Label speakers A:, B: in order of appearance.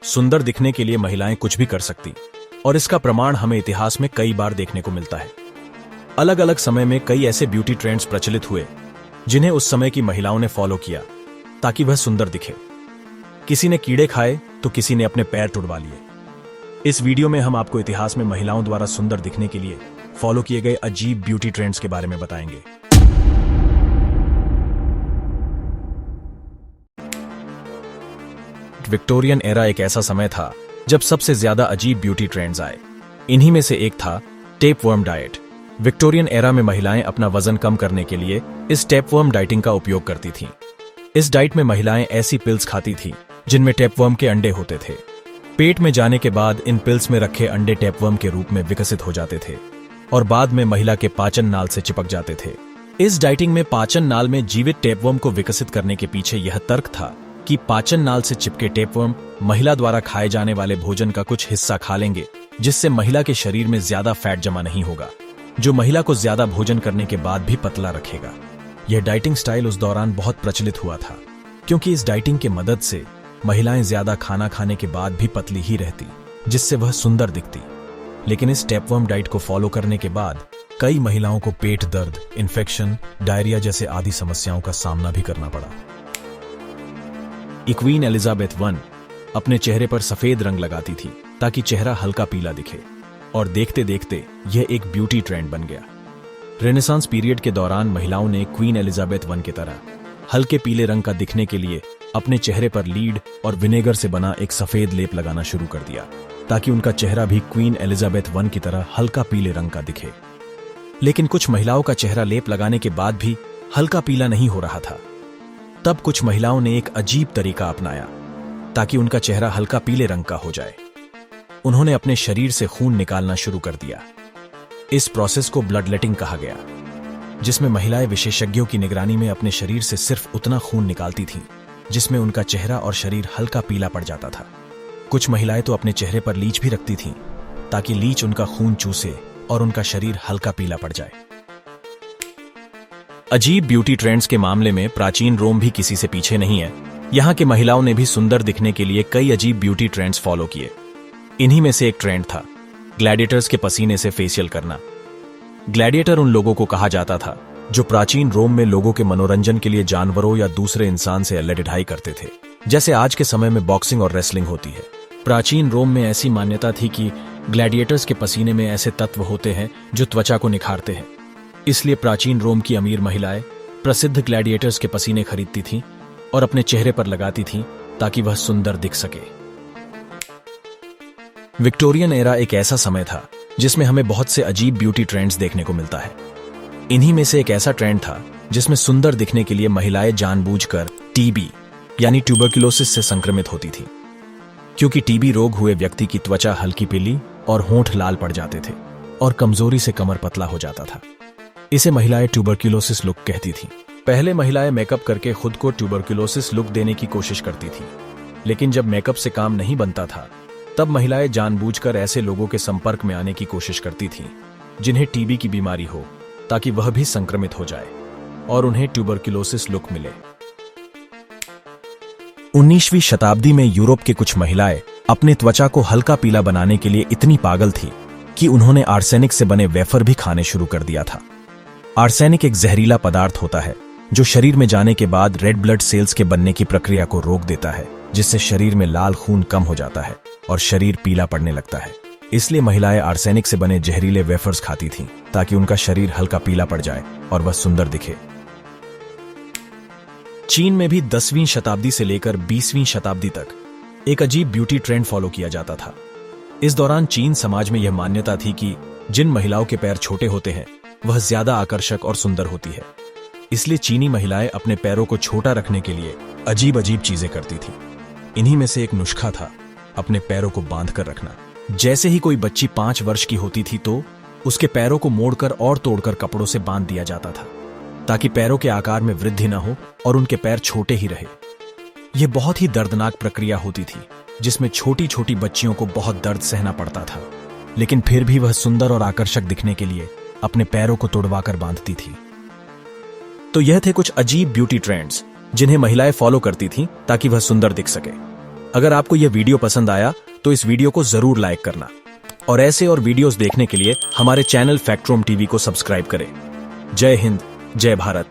A: सुंदर दिखने के लिए महिलाएं कुछ भी कर सकती, और इसका प्रमाण हमें इतिहास में कई बार देखने को मिलता है। अलग अलग समय में कई ऐसे ब्यूटी ट्रेंड्स प्रचलित हुए जिन्हें उस समय की महिलाओं ने फॉलो किया ताकि वह सुंदर दिखे। किसी ने कीड़े खाए तो किसी ने अपने पैर तुड़वा लिए। इस वीडियो में हम आपको इतिहास में महिलाओं द्वारा सुंदर दिखने के लिए फॉलो किए गए अजीब ब्यूटी ट्रेंड्स के बारे में बताएंगे। विक्टोरियन एरा एक ऐसा समय था जब सबसे ज्यादा अजीब ब्यूटी ट्रेंड्स आए। इन्हीं में से एक था टेपवर्म डाइट। विक्टोरियन एरा में महिलाएं अपना वजन कम करने के लिए इस टेपवर्म डाइटिंग का उपयोग करती थीं। इस डाइट में महिलाएं ऐसी पिल्स खाती थीं जिनमें टेपवर्म के अंडे होते थे। पेट में जाने के बाद इन पिल्स में रखे अंडे टेपवर्म के रूप में विकसित हो जाते थे और बाद में महिला के पाचन नाल से चिपक जाते थे। इस डाइटिंग में पाचन नाल में जीवित टेपवर्म को विकसित करने के पीछे यह तर्क था कि पाचन नाल से चिपके टेपवर्म महिला द्वारा खाए जाने वाले भोजन का कुछ हिस्सा खा लेंगे, जिससे महिला के शरीर में ज्यादा फैट जमा नहीं होगा, जो महिला को ज्यादा भोजन करने के बाद भी पतला रखेगा। यह डाइटिंग स्टाइल उस दौरान बहुत प्रचलित हुआ था, क्योंकि इस डाइटिंग के मदद से महिलाएं ज्यादा खाना खाने के बाद भी पतली ही रहती, जिससे वह सुंदर दिखती। लेकिन इस टेपवर्म डाइट को फॉलो करने के बाद कई महिलाओं को पेट दर्द, इन्फेक्शन, डायरिया जैसे आदि समस्याओं का सामना भी करना पड़ा। क्वीन एलिजाबेथ I अपने चेहरे पर सफेद रंग लगाती थी ताकि चेहरा हल्का पीला दिखे, और देखते देखते यह एक ब्यूटी ट्रेंड बन गया। रेनेसांस पीरियड के दौरान महिलाओं ने क्वीन एलिजाबेथ I की तरह हल्के पीले रंग का दिखने के लिए अपने चेहरे पर लीड और विनेगर से बना एक सफेद लेप लगाना शुरू कर दिया, ताकि उनका चेहरा भी क्वीन एलिजाबेथ I की तरह हल्का पीले रंग का दिखे। लेकिन कुछ महिलाओं का चेहरा लेप लगाने के बाद भी हल्का पीला नहीं हो रहा था। तब कुछ महिलाओं ने एक अजीब तरीका अपनाया ताकि उनका चेहरा हल्का पीले रंग का हो जाए। उन्होंने अपने शरीर से खून निकालना शुरू कर दिया। इस प्रोसेस को ब्लड लेटिंग कहा गया, जिसमें महिलाएं विशेषज्ञों की निगरानी में अपने शरीर से सिर्फ उतना खून निकालती थीं जिसमें उनका चेहरा और शरीर हल्का पीला पड़ जाता था। कुछ महिलाएं तो अपने चेहरे पर लीच भी रखती थीं ताकि लीच उनका खून चूसे और उनका शरीर हल्का पीला पड़ जाए। अजीब ब्यूटी ट्रेंड्स के मामले में प्राचीन रोम भी किसी से पीछे नहीं है। यहाँ के महिलाओं ने भी सुंदर दिखने के लिए कई अजीब ब्यूटी ट्रेंड्स फॉलो किए। इन्हीं में से एक ट्रेंड था ग्लैडिएटर्स के पसीने से फेशियल करना। ग्लैडिएटर उन लोगों को कहा जाता था जो प्राचीन रोम में लोगों के मनोरंजन के लिए जानवरों या दूसरे इंसान से लड़ाई करते थे, जैसे आज के समय में बॉक्सिंग और रेसलिंग होती है। प्राचीन रोम में ऐसी मान्यता थी कि ग्लैडिएटर्स के पसीने में ऐसे तत्व होते हैं जो त्वचा को निखारते हैं। इसलिए प्राचीन रोम की अमीर महिलाएं प्रसिद्ध ग्लैडिएटर्स के पसीने खरीदती थीं और अपने चेहरे पर लगाती थीं ताकि वह सुंदर दिख सके। विक्टोरियन एरा एक ऐसा समय था जिसमें हमें बहुत से अजीब ब्यूटी ट्रेंड्स देखने को मिलता है। इन्हीं में से एक ऐसा ट्रेंड था जिसमें सुंदर दिखने के लिए महिलाएं जानबूझकर टीबी यानी ट्यूबरक्लोसिस से संक्रमित होती थी, क्योंकि टीबी रोग हुए व्यक्ति की त्वचा हल्की पीली और होंठ लाल पड़ जाते थे और कमजोरी से कमर पतला हो जाता था। इसे महिलाएं ट्यूबरक्लोसिस लुक कहती थीं। पहले महिलाएं मेकअप करके खुद को ट्यूबरक्लोसिस लुक देने की कोशिश करती थीं, लेकिन जब मेकअप से काम नहीं बनता था तब महिलाएं जानबूझकर ऐसे लोगों के संपर्क में आने की कोशिश करती थीं जिन्हें टीबी की बीमारी हो, ताकि वह भी संक्रमित हो जाए और उन्हें ट्यूबरक्लोसिस लुक मिले। 19वीं शताब्दी में यूरोप के कुछ महिलाएं अपने त्वचा को हल्का पीला बनाने के लिए इतनी पागल थी कि उन्होंने आर्सेनिक से बने वेफर भी खाने शुरू कर दिया था। आर्सेनिक एक जहरीला पदार्थ होता है जो शरीर में जाने के बाद रेड ब्लड सेल्स के बनने की प्रक्रिया को रोक देता है, जिससे शरीर में लाल खून कम हो जाता है और शरीर पीला पड़ने लगता है। इसलिए महिलाएं आर्सेनिक से बने जहरीले वेफर्स खाती थीं ताकि उनका शरीर हल्का पीला पड़ जाए और वह सुंदर दिखे। चीन में भी 10वीं शताब्दी से लेकर 20वीं शताब्दी तक एक अजीब ब्यूटी ट्रेंड फॉलो किया जाता था। इस दौरान चीन समाज में यह मान्यता थी कि जिन महिलाओं के पैर छोटे होते हैं वह ज्यादा आकर्षक और सुंदर होती है। इसलिए चीनी महिलाएं अपने पैरों को छोटा रखने के लिए अजीब अजीब चीजें करती थीं। इन्हीं में से एक नुस्खा था अपने पैरों को बांध कर रखना। जैसे ही कोई बच्ची 5 वर्ष की होती थी तो उसके पैरों को मोड़कर और तोड़कर कपड़ों से बांध दिया जाता था, ताकि पैरों के आकार में वृद्धि न हो और उनके पैर छोटे ही रहे। यह बहुत ही दर्दनाक प्रक्रिया होती थी, जिसमें छोटी छोटी बच्चियों को बहुत दर्द सहना पड़ता था, लेकिन फिर भी वह सुंदर और आकर्षक दिखने के लिए अपने पैरों को तोड़वाकर बांधती थी। तो यह थे कुछ अजीब ब्यूटी ट्रेंड्स जिन्हें महिलाएं फॉलो करती थीं ताकि वह सुंदर दिख सके। अगर आपको यह वीडियो पसंद आया तो इस वीडियो को जरूर लाइक करना और ऐसे और वीडियोस देखने के लिए हमारे चैनल फैक्टरूम टीवी को सब्सक्राइब करें। जय हिंद, जय भारत।